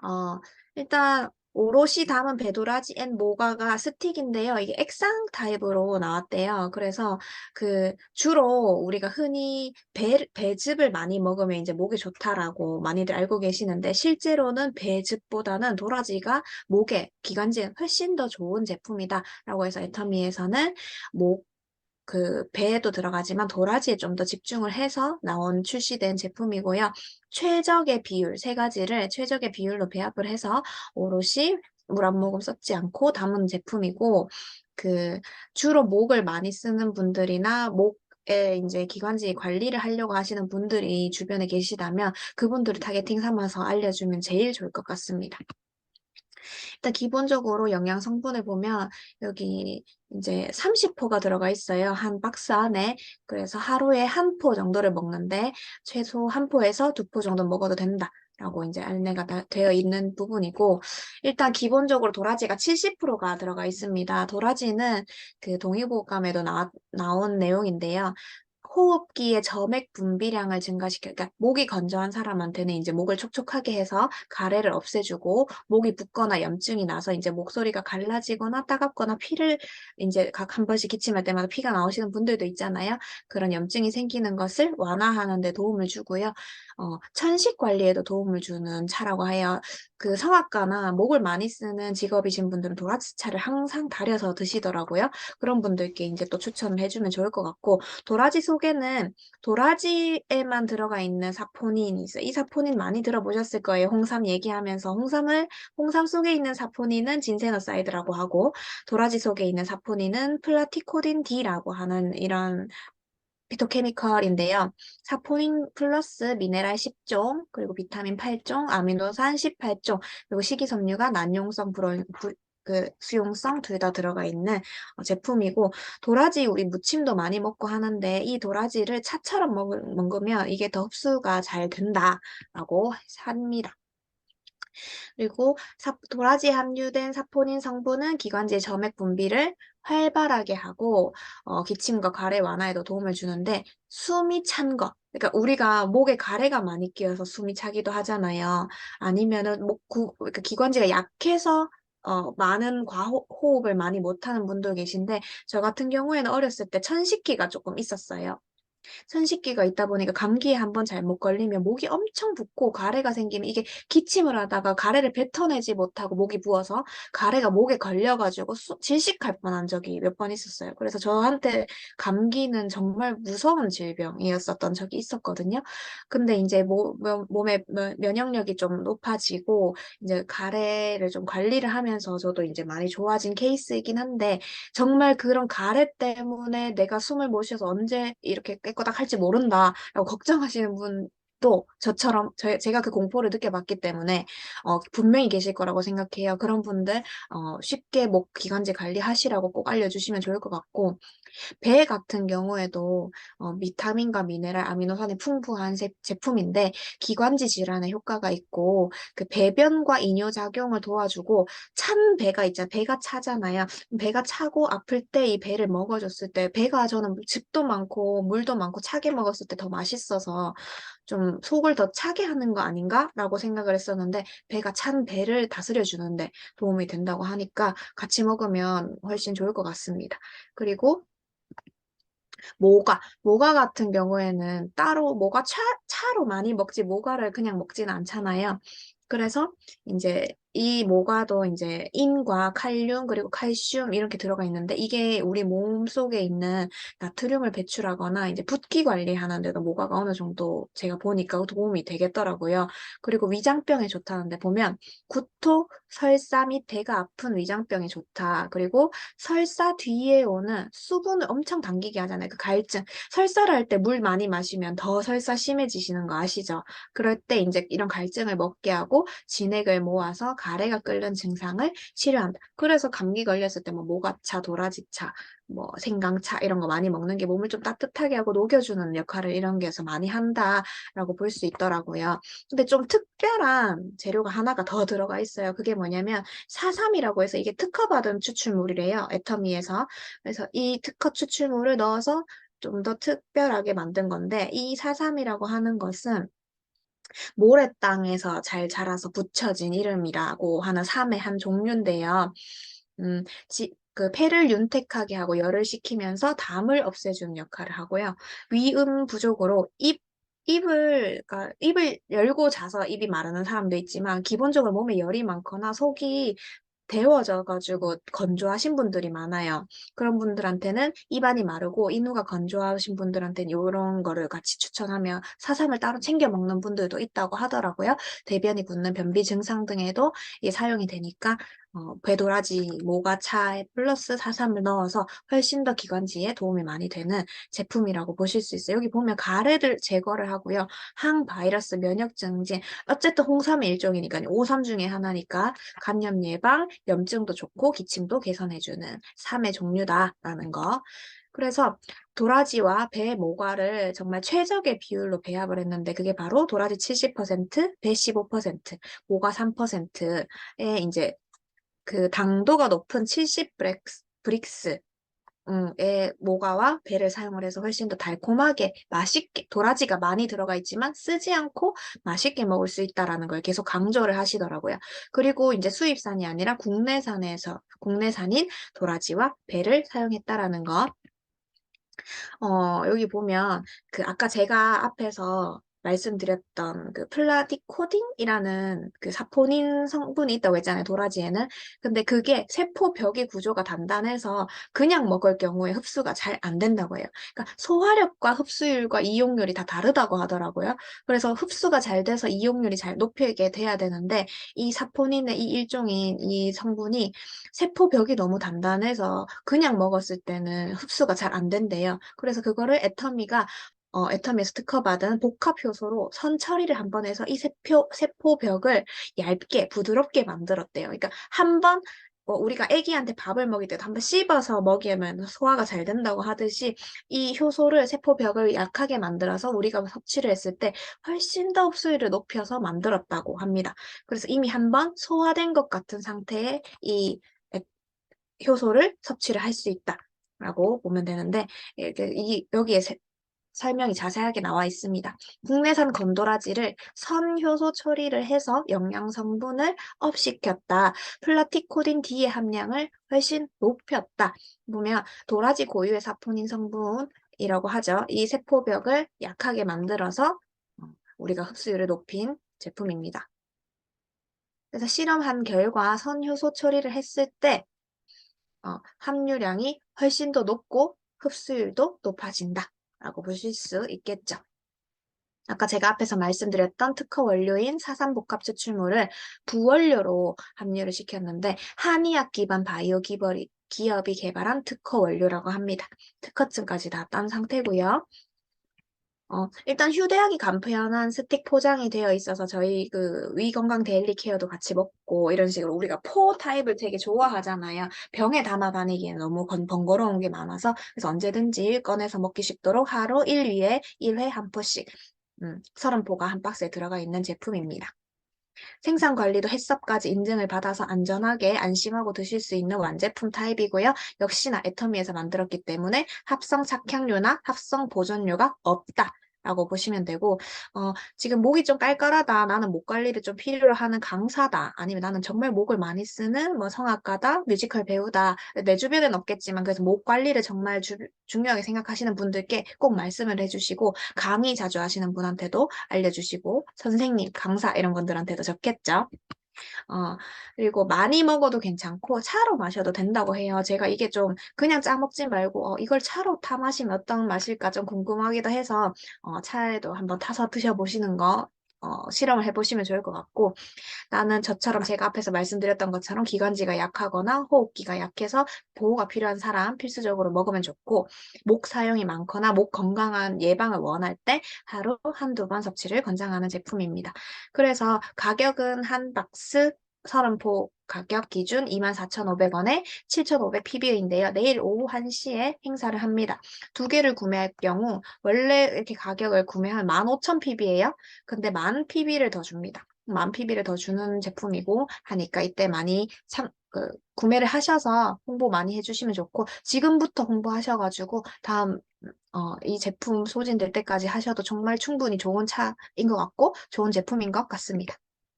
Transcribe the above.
어, 일단 오롯이 담은 배도라지 앤 모가가 스틱인데요. 이게 액상 타입으로 나왔대요. 그래서 그 주로 우리가 흔히 배즙을 많이 먹으면 이제 목에 좋다라고 많이들 알고 계시는데 실제로는 배즙보다는 도라지가 목에 기관지에 훨씬 더 좋은 제품이다라고 해서 애터미에서는 목 그 배에도 들어가지만 도라지에 좀 더 집중을 해서 출시된 제품이고요. 최적의 비율, 세 가지를 최적의 비율로 배합을 해서 오롯이 물 한 모금 섞지 않고 담은 제품이고, 그 주로 목을 많이 쓰는 분들이나 목에 이제 기관지 관리를 하려고 하시는 분들이 주변에 계시다면 그분들을 타겟팅 삼아서 알려주면 제일 좋을 것 같습니다. 일단 기본적으로 영양 성분을 보면 여기 이제 30포가 들어가 있어요. 한 박스 안에. 그래서 하루에 한 포 정도를 먹는데 최소 한 포에서 두 포 정도 먹어도 된다. 라고 이제 안내가 되어 있는 부분이고, 일단 기본적으로 도라지가 70%가 들어가 있습니다. 도라지는 그 동의보감에도 나온 내용인데요. 호흡기의 점액 분비량을 증가시켜, 그러니까 목이 건조한 사람한테는 이제 목을 촉촉하게 해서 가래를 없애주고, 목이 붓거나 염증이 나서 이제 목소리가 갈라지거나 따갑거나 피를 이제 각 한 번씩 기침할 때마다 피가 나오시는 분들도 있잖아요. 그런 염증이 생기는 것을 완화하는 데 도움을 주고요. 천식 관리에도 도움을 주는 차라고 해요. 그 성악가나 목을 많이 쓰는 직업이신 분들은 도라지차를 항상 달여서 드시더라고요. 그런 분들께 이제 또 추천을 해주면 좋을 것 같고, 도라지 속에는 도라지에만 들어가 있는 사포닌이 있어요. 이 사포닌 많이 들어보셨을 거예요. 홍삼 얘기하면서 홍삼 속에 있는 사포닌은 진세노사이드라고 하고, 도라지 속에 있는 사포닌은 플라티코딘 D라고 하는 이런 피토케미컬인데요. 사포닌 플러스 미네랄 10종, 그리고 비타민 8종, 아미노산 18종, 그리고 식이섬유가 난용성, 수용성 둘 다 들어가 있는 제품이고, 도라지 우리 무침도 많이 먹고 하는데 이 도라지를 차처럼 먹으면 이게 더 흡수가 잘 된다라고 합니다. 그리고 도라지에 함유된 사포닌 성분은 기관지의 점액 분비를 활발하게 하고 기침과 가래 완화에도 도움을 주는데, 숨이 찬 것. 그러니까 우리가 목에 가래가 많이 끼어서 숨이 차기도 하잖아요. 아니면은 그러니까 기관지가 약해서 많은 과호흡을 많이 못하는 분도 계신데, 저 같은 경우에는 어렸을 때 천식기가 조금 있었어요. 천식기가 있다 보니까 감기에 한번 잘못 걸리면 목이 엄청 붓고 가래가 생기면 이게 기침을 하다가 가래를 뱉어내지 못하고 목이 부어서 가래가 목에 걸려가지고 질식할 뻔한 적이 몇 번 있었어요. 그래서 저한테 감기는 정말 무서운 질병이었었던 적이 있었거든요. 근데 이제 몸의 면역력이 좀 높아지고 이제 가래를 좀 관리를 하면서 저도 이제 많이 좋아진 케이스이긴 한데, 정말 그런 가래 때문에 내가 숨을 못 쉬어서 언제 이렇게 깨꼬닥 할지 모른다라고 걱정하시는 분도 저처럼 제가 그 공포를 느껴봤기 때문에 분명히 계실 거라고 생각해요. 그런 분들 쉽게 목 기관지 관리하시라고 꼭 알려주시면 좋을 것 같고, 배 같은 경우에도 비타민과 미네랄, 아미노산이 풍부한 제품인데 기관지 질환에 효과가 있고 그 배변과 이뇨작용을 도와주고, 찬 배가 있잖아요. 배가 차잖아요. 배가 차고 아플 때 이 배를 먹어줬을 때 배가, 저는 즙도 많고 물도 많고 차게 먹었을 때 더 맛있어서 좀 속을 더 차게 하는 거 아닌가라고 생각을 했었는데, 배가 찬 배를 다스려 주는데 도움이 된다고 하니까 같이 먹으면 훨씬 좋을 것 같습니다. 그리고 모가 같은 경우에는 따로 차로 많이 먹지 모가를 그냥 먹지는 않잖아요. 그래서 이제 이 모가도 이제 인과 칼륨 그리고 칼슘 이렇게 들어가 있는데, 이게 우리 몸 속에 있는 나트륨을 배출하거나 이제 붓기 관리하는 데도 모가가 어느 정도 제가 보니까 도움이 되겠더라고요. 그리고 위장병에 좋다는데 보면 구토, 설사 및 배가 아픈 위장병에 좋다. 그리고 설사 뒤에 오는 수분을 엄청 당기게 하잖아요. 그 갈증. 설사를 할 때 물 많이 마시면 더 설사 심해지시는 거 아시죠? 그럴 때 이제 이런 갈증을 먹게 하고 진액을 모아서 가래가 끓는 증상을 치료한다. 그래서 감기 걸렸을 때 뭐 모가차, 도라지차, 뭐 생강차 이런 거 많이 먹는 게 몸을 좀 따뜻하게 하고 녹여주는 역할을 이런 게서 많이 한다라고 볼 수 있더라고요. 근데 좀 특별한 재료가 하나가 더 들어가 있어요. 그게 뭐냐면 사삼이라고 해서 이게 특허받은 추출물이래요. 애터미에서. 그래서 이 특허 추출물을 넣어서 좀 더 특별하게 만든 건데, 이 사삼이라고 하는 것은 모래땅에서 잘 자라서 붙여진 이름이라고 하는 삶의 한 종류인데요. 음, 폐를 윤택하게 하고 열을 식히면서 담을 없애주는 역할을 하고요. 위음 부족으로 그러니까 입을 열고 자서 입이 마르는 사람도 있지만, 기본적으로 몸에 열이 많거나 속이 데워져가지고 건조하신 분들이 많아요. 그런 분들한테는 입안이 마르고 인후가 건조하신 분들한테는 이런 거를 같이 추천하며, 사삼을 따로 챙겨 먹는 분들도 있다고 하더라고요. 대변이 굳는 변비 증상 등에도 이게 사용이 되니까 배도라지 모가차에 플러스 사삼을 넣어서 훨씬 더 기관지에 도움이 많이 되는 제품이라고 보실 수 있어요. 여기 보면 가래를 제거를 하고요. 항바이러스, 면역 증진, 어쨌든 홍삼의 일종이니까요. 오삼 중에 하나니까 감염 예방, 염증도 좋고 기침도 개선해주는 삼의 종류다라는 거. 그래서 도라지와 배 모과를 정말 최적의 비율로 배합을 했는데, 그게 바로 도라지 70%, 배 15%, 모과 3%에 이제 그 당도가 높은 70 브릭스 의 모가와 배를 사용을 해서 훨씬 더 달콤하게 맛있게, 도라지가 많이 들어가 있지만 쓰지 않고 맛있게 먹을 수 있다라는 걸 계속 강조를 하시더라고요. 그리고 이제 수입산이 아니라 국내산인 도라지와 배를 사용했다라는 거. 여기 보면 그 아까 제가 앞에서 말씀드렸던 그 플라티코딘이라는 그 사포닌 성분이 있다고 했잖아요, 도라지에는. 근데 그게 세포벽의 구조가 단단해서 그냥 먹을 경우에 흡수가 잘 안 된다고 해요. 그러니까 소화력과 흡수율과 이용률이 다 다르다고 하더라고요. 그래서 흡수가 잘 돼서 이용률이 잘 높게 돼야 되는데, 이 사포닌의 이 일종인 이 성분이 세포벽이 너무 단단해서 그냥 먹었을 때는 흡수가 잘 안 된대요. 그래서 그거를 애터미에서 특허받은 복합 효소로 선 처리를 한 번 해서 이 세포벽을 얇게 부드럽게 만들었대요. 그러니까 한 번, 우리가 아기한테 밥을 먹일 때도 한 번 씹어서 먹이면 소화가 잘 된다고 하듯이, 이 효소를 세포벽을 약하게 만들어서 우리가 섭취를 했을 때 훨씬 더 흡수율을 높여서 만들었다고 합니다. 그래서 이미 한 번 소화된 것 같은 상태의 이 효소를 섭취를 할 수 있다라고 보면 되는데, 여기에 설명이 자세하게 나와 있습니다. 국내산 건도라지를 선효소 처리를 해서 영양 성분을 업시켰다. 플라티코딘 D의 함량을 훨씬 높였다. 보면 도라지 고유의 사포닌 성분이라고 하죠. 이 세포벽을 약하게 만들어서 우리가 흡수율을 높인 제품입니다. 그래서 실험한 결과 선효소 처리를 했을 때 함유량이 훨씬 더 높고 흡수율도 높아진다라고 보실 수 있겠죠. 아까 제가 앞에서 말씀드렸던 특허 원료인 사삼복합 추출물을 부원료로 함유를 시켰는데, 한의학 기반 바이오 기업이 개발한 특허 원료라고 합니다. 특허증까지 다 딴 상태고요. 일단 휴대하기 간편한 스틱 포장이 되어 있어서 저희 그 위건강 데일리 케어도 같이 먹고, 이런 식으로 우리가 포 타입을 되게 좋아하잖아요. 병에 담아 다니기엔 너무 번거로운 게 많아서, 그래서 언제든지 꺼내서 먹기 쉽도록 하루 1위에 1회 한 포씩 30포가 한 박스에 들어가 있는 제품입니다. 생산 관리도 해썹까지 인증을 받아서 안전하게 안심하고 드실 수 있는 완제품 타입이고요. 역시나 애터미에서 만들었기 때문에 합성 착향료나 합성 보존료가 없다 라고 보시면 되고, 지금 목이 좀 깔깔하다, 나는 목 관리를 좀 필요로 하는 강사다, 아니면 나는 정말 목을 많이 쓰는 뭐 성악가다, 뮤지컬 배우다, 내 주변엔 없겠지만 그래서 목 관리를 정말 중요하게 생각하시는 분들께 꼭 말씀을 해주시고, 강의 자주 하시는 분한테도 알려주시고, 선생님, 강사 이런 분들한테도 적겠죠. 어, 그리고 많이 먹어도 괜찮고 차로 마셔도 된다고 해요. 제가 이게 좀 그냥 짜 먹지 말고 이걸 차로 타 마시면 어떤 맛일까 좀 궁금하기도 해서 차에도 한번 타서 드셔보시는 거 실험을 해보시면 좋을 것 같고, 나는 저처럼 제가 앞에서 말씀드렸던 것처럼 기관지가 약하거나 호흡기가 약해서 보호가 필요한 사람 필수적으로 먹으면 좋고, 목 사용이 많거나 목 건강한 예방을 원할 때 하루 한두 번 섭취를 권장하는 제품입니다. 그래서 가격은 한 박스 30포 가격 기준 24,500원에 7,500 PB인데요. 내일 오후 1시에 행사를 합니다. 두 개를 구매할 경우 원래 이렇게 가격을 구매하면 15,000 PB예요. 근데 10,000 PB를 더 줍니다. 10,000 PB를 더 주는 제품이고 하니까 이때 많이 구매를 하셔서 홍보 많이 해주시면 좋고, 지금부터 홍보하셔가지고 다음 이 제품 소진될 때까지 하셔도 정말 충분히 좋은 차인 것 같고 좋은 제품인 것 같습니다.